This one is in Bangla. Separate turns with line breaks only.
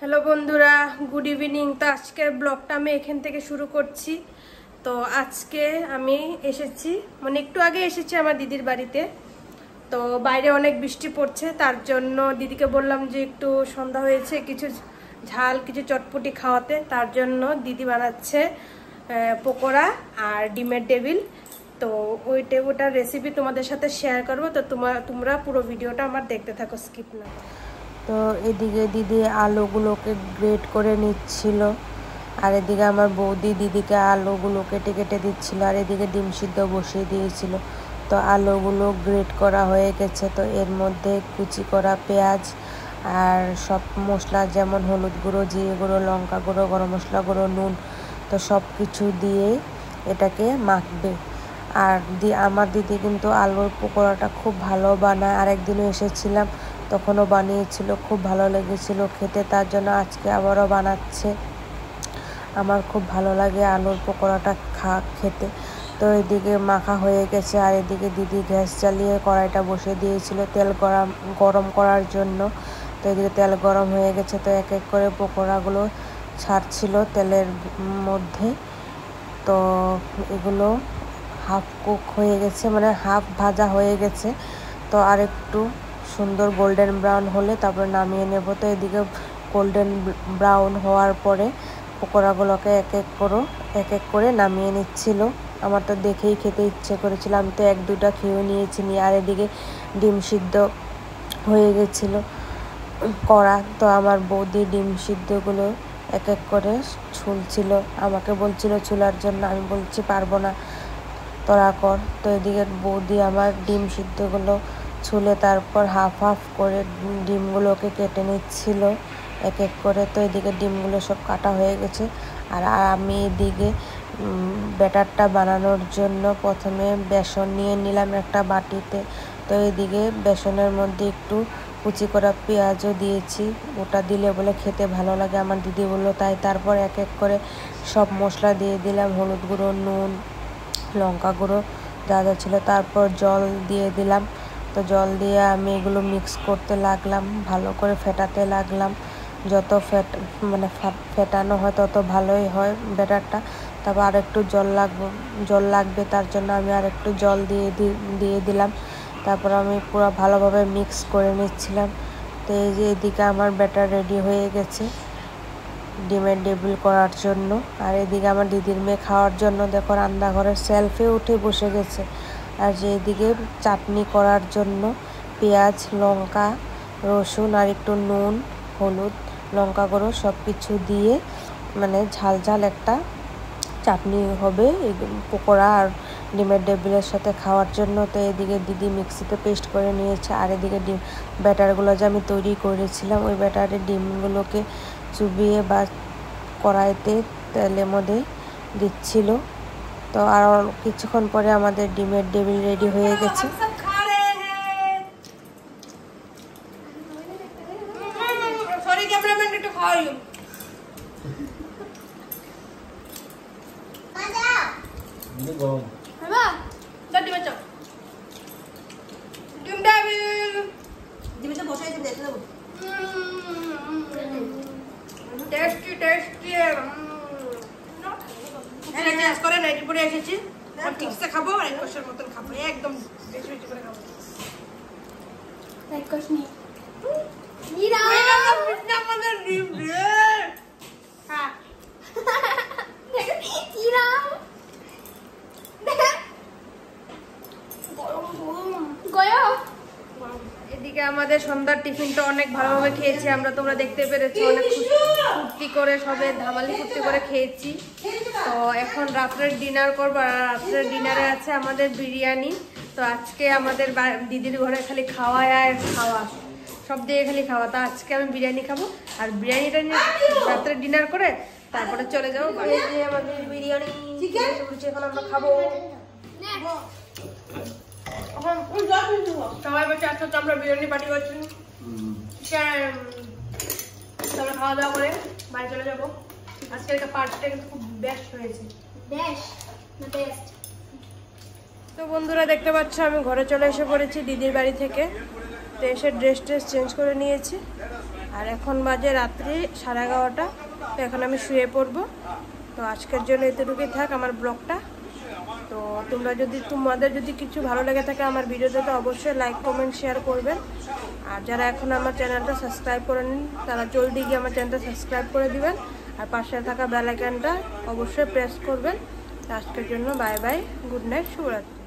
হ্যালো বন্ধুরা, গুড ইভিনিং। তো আজকের ব্লগটা আমি এখান থেকে শুরু করছি। তো আজকে আমি এসেছি, মানে একটু আগে এসেছি আমার দিদির বাড়িতে। তো বাইরে অনেক বৃষ্টি পড়ছে, তার জন্য দিদিকে বললাম যে একটু সন্ধ্যা হয়েছে, কিছু ঝাল কিছু চটপটি খাওয়াতে। তার জন্য দিদি বানাচ্ছে পকোড়া আর ডিমের টেবিল। তো ওটার রেসিপি তোমাদের সাথে শেয়ার করবো। তো তোমরা পুরো ভিডিওটা আমার দেখতে থাকো, স্কিপ না।
তো এদিকে দিদি আলুগুলোকে গ্রেট করে নিচ্ছিল, আর এদিকে আমার বৌদি দিদিকে আলুগুলো কেটে কেটে দিচ্ছিল, আর এদিকে ডিম সিদ্ধ বসিয়ে দিয়েছিল। তো আলুগুলো গ্রেট করা হয়ে গেছে। তো এর মধ্যে কুচি করা পেঁয়াজ আর সব মশলা, যেমন হলুদ গুঁড়ো, জিরে গুঁড়ো, লঙ্কা গুঁড়ো, গরম মশলা গুঁড়ো, নুন, তো সব কিছু দিয়ে এটাকে মাখবে। আর আমার দিদি কিন্তু আলুর পকোড়াটা খুব ভালো বানায়। আরেকদিনও এসেছিলাম, তখনও বানিয়েছিল, খুব ভালো লেগেছিল খেতে, তার জন্য আজকে আবারও বানাচ্ছে। আমার খুব ভালো লাগে আলুর পকোড়াটা খেতে। তো এদিকে মাখা হয়ে গেছে, আর এদিকে দিদি গ্যাস জ্বালিয়ে কড়াইটা বসিয়ে দিয়েছিল তেল গরম করার জন্য। তো এদিকে তেল গরম হয়ে গেছে, তো এক এক করে পকোড়াগুলো ছাড়ছিল তেলের মধ্যে। তো এগুলো হাফ কুক হয়ে গেছে, মানে হাফ ভাজা হয়ে গেছে। তো আর একটু সুন্দর গোল্ডেন ব্রাউন হলে তারপরে নামিয়ে নেব। তো এদিকে গোল্ডেন ব্রাউন হওয়ার পরে পকোড়াগুলোকে এক এক করে নামিয়ে নিচ্ছিল। আমার তো দেখেই খেতে ইচ্ছে করেছিল, আমি তো এক দুটা খেয়েও নিয়েছি। আর এদিকে ডিম সিদ্ধ হয়ে গেছিল কড়া। তো আমার বৌদি ডিম সিদ্ধগুলো এক এক করে ছুলছিল, আমাকে বলছিল ছুলার জন্য। আমি বলছি পারবো না, তোরা কর। তো এদিকে বৌদি আমার ডিম সিদ্ধগুলো ছুলে তারপর হাফ হাফ করে ডিমগুলোকে কেটে নিচ্ছিল এক এক করে। তো এদিকে ডিমগুলো সব কাটা হয়ে গেছে। আর আমি এদিকে ব্যাটারটা বানানোর জন্য প্রথমে বেসন নিয়ে নিলাম একটা বাটিতে। তো এদিকে বেসনের মধ্যে একটু কুচি করা পেঁয়াজও দিয়েছি, ওটা দিলে বলে খেতে ভালো লাগে, আমার দিদি বললো তাই। তারপর এক এক করে সব মশলা দিয়ে দিলাম, হলুদ গুঁড়ো, নুন, লঙ্কা গুঁড়ো যা যা ছিল। তারপর জল দিয়ে দিলাম। তো জল দিয়ে আমি এগুলো মিক্স করতে লাগলাম, ভালো করে ফেটাতে লাগলাম। যত ফেটানো হয় তত ভালোই হয় ব্যাটারটা। তারপর আর একটু জল লাগবে, তার জন্য আমি আর একটু জল দিয়ে দিলাম। তারপর আমি পুরো ভালোভাবে মিক্স করে নিচ্ছিলাম। তো এই যে এদিকে আমার ব্যাটার রেডি হয়ে গেছে ডিমের টেবিল করার জন্য। আর এদিকে আমার দিদির মেয়ে খাওয়ার জন্য দেখো রান্নাঘরের সেলফে উঠে বসে গেছে। আর যে এদিকে চাটনি করার জন্য পেঁয়াজ, লঙ্কা, রসুন আর একটু নুন, হলুদ, লঙ্কা গুঁড়ো সব কিছু দিয়ে মানে ঝাল ঝাল একটা চাটনি হবে পকোড়া আর ডিমের টেবিলের সাথে খাওয়ার জন্য। তো এদিকে দিদি মিক্সিতে পেস্ট করে নিয়েছে। আর এদিকে ব্যাটারগুলো যে আমি তৈরি করেছিলাম, ওই ব্যাটারের ডিমগুলোকে চুবিয়ে বা কড়াইতে তেলের মধ্যে দিচ্ছিল। তো আর কিছুক্ষণ পরে আমাদের ডিমের টেবিল রেডি হয়ে গেছে।
টেস্টি টেস্টি করে নাইটি পরে এসেছি, ঠিকসে খাবো, এক কষের মতন খাবো, একদম বেশি বেশি করে খাবো। এক কষ নেই আমাদের ডিম দিয়ে এদিকে আমাদের সন্ধ্যার টিফিনটা অনেক ভালোভাবে খেয়েছি আমরা, তোমরা দেখতে পেরেছো। অনেক ফুর্তি করে সবে ধামালি ফুর্তি করে খেয়েছি। তো এখন রাত্রের ডিনার করবো, আর রাত্রের ডিনারে আছে আমাদের বিরিয়ানি। তো আজকে আমাদের দিদির ঘরে খালি খাওয়া আর খাওয়া, সব দিয়ে খালি খাওয়া। তো আজকে আমি বিরিয়ানি খাবো, আর বিরিয়ানিটা নিয়ে রাত্রে ডিনার করে তারপরে চলে যাবো বাড়ি। আমাদের বিরিয়ানি এখন আমরা খাবো। সবাই বলছে আজকে তো আমরা বিরিয়ানি পার্টি করছি, তারপরে খাওয়া দাওয়া করে বাড়ি চলে যাবো। আজকের পার্টিটা কিন্তু খুব বেস্ট হয়েছে। তো বন্ধুরা দেখতে পাচ্ছ আমি ঘরে চলে এসে পড়েছি দিদির বাড়ি থেকে। তো এসে ড্রেস চেঞ্জ করে নিয়েছি। আর এখন বাজে রাত্রি 11:30। তো এখন আমি শুয়ে পড়বো। তো আজকের জন্য এতটুকুই থাক আমার ব্লগটা। তো তোমাদের যদি কিছু ভালো লেগে থাকে আমার ভিডিওতে, তো অবশ্যই লাইক কমেন্ট শেয়ার করবেন। আর যারা এখন আমার চ্যানেলটা সাবস্ক্রাইব করে নিন তারা জলদি গিয়ে আমার চ্যানেলটা সাবস্ক্রাইব করে দিবেন। আর পাশে থাকা বেল আইকনটা অবশ্যই প্রেস করবেন। আজকের জন্য বাই বাই, গুড নাইট, শুভরাত্রি।